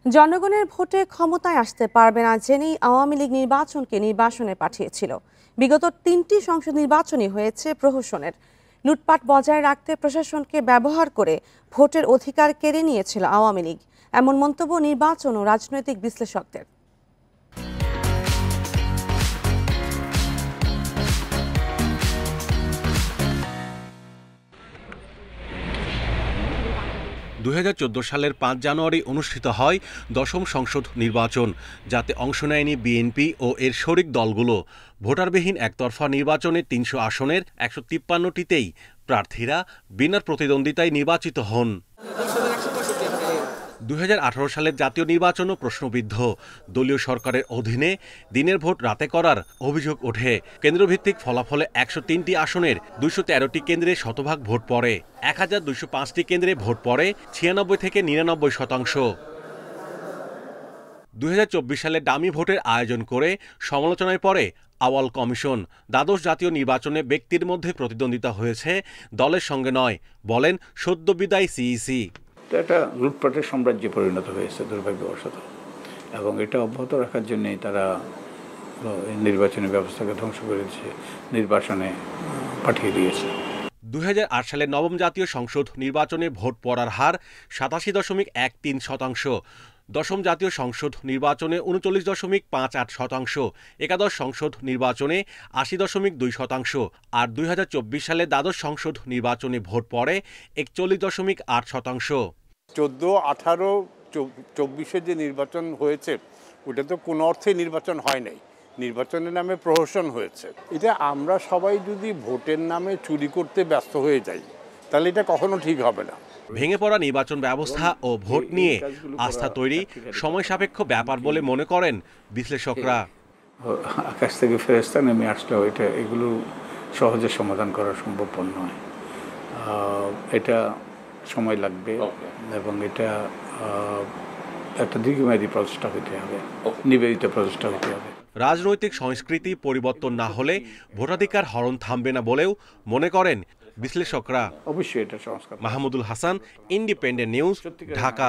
জনগণের ভোটে ক্ষমতায় আসতে পারবে না জেনেই আওয়ামী লীগ নির্বাচনে পাঠিয়েছিল। বিগত 3টি সংসদ নির্বাচনই হয়েছে প্রহসনের। লুটপাট বজায় রাখতে প্রশাসনকে ব্যবহার করে ভোটের অধিকার কেড়ে নিয়েছিল আওয়ামী লীগ, এমন মন্তব্য নির্বাচন ও রাজনৈতিক বিশ্লেষকদের। 2014 সালের 5 জানুয়ারি অনুষ্ঠিত হয় দশম সংসদ নির্বাচন, যাতে অংশ নেয়নি বিএনপি ও এর শরিক দলগুলো। ভোটারবিহীন একতরফা নির্বাচনে 300 আসনের 153টিতেই প্রার্থীরা বিনা প্রতিদ্বন্দ্বিতায় নির্বাচিত হন। 2018 সালের জাতীয় নির্বাচনও প্রশ্নবিদ্ধ। দলীয় সরকারের অধীনে দিনের ভোট রাতে করার অভিযোগ ওঠে। কেন্দ্রভিত্তিক ফলাফলে 103টি আসনের 213টি কেন্দ্রে শতভাগ ভোট পড়ে। 1205টি কেন্দ্রে ভোট পড়ে 96 থেকে 99%। 2024 সালে ডামি ভোটের আয়োজন করে সমালোচনায় পড়ে আওয়াল কমিশন। দ্বাদশ জাতীয় নির্বাচনে ব্যক্তির মধ্যে প্রতিদ্বন্দ্বিতা হয়েছে, দলের সঙ্গে নয়, বলেন সদ্যবিদায়ী সিইসি। এটা লুটপাটের সাম্রাজ্যে পরিণত হয়েছে দুর্ভাগ্যবশত, এবং এটা অব্যাহত রাখার জন্যই তারা নির্বাচনী ব্যবস্থাকে ধ্বংস করেছে, নির্বাচনে পাঠিয়ে দিয়েছে। 2008 সালের নবম জাতীয় সংসদ নির্বাচনে ভোট পড়ার হার 87.13%। দশম জাতীয় সংসদ নির্বাচনে 39.58%, একাদশ সংসদ নির্বাচনে 80.2%, আর 2024 সালে দ্বাদশ সংসদ নির্বাচনে ভোট পড়ে 41.8%। 14, 18, 24-এ যে নির্বাচন হয়েছে ওটা তো কোনো অর্থে নির্বাচন হয় নাই, নির্বাচনের নামে প্রহসন হয়েছে। এটা আমরা সবাই যদি ভোটের নামে চুরি করতে ব্যস্ত হয়ে যাই তাহলে এটা কখনো ঠিক হবে না। ভেঙে পড়া নির্বাচন ব্যবস্থা ও ভোট নিয়ে আস্থা তৈরি সময় সাপেক্ষ ব্যাপার বলে মনে করেন বিশ্লেষকরা। আকাশ থেকে ফেরেশতা নেমে আসলেও এগুলো সহজে সমাধান করা সম্ভবপর নয়। এটা সময় লাগবে এবং এটা একটা দীর্ঘমেয়াদী প্রচেষ্টা হতে হবে, নিবেদিত প্রচেষ্টা হতে হবে। রাজনৈতিক সংস্কৃতি পরিবর্তন না হলে ভোটাধিকার হরণ থামবে না বলেও মনে করেন বিশ্লেষকরা। অবশ্যই এটা সংস্কার। Mahmudul Hasan, independent news, Dhaka.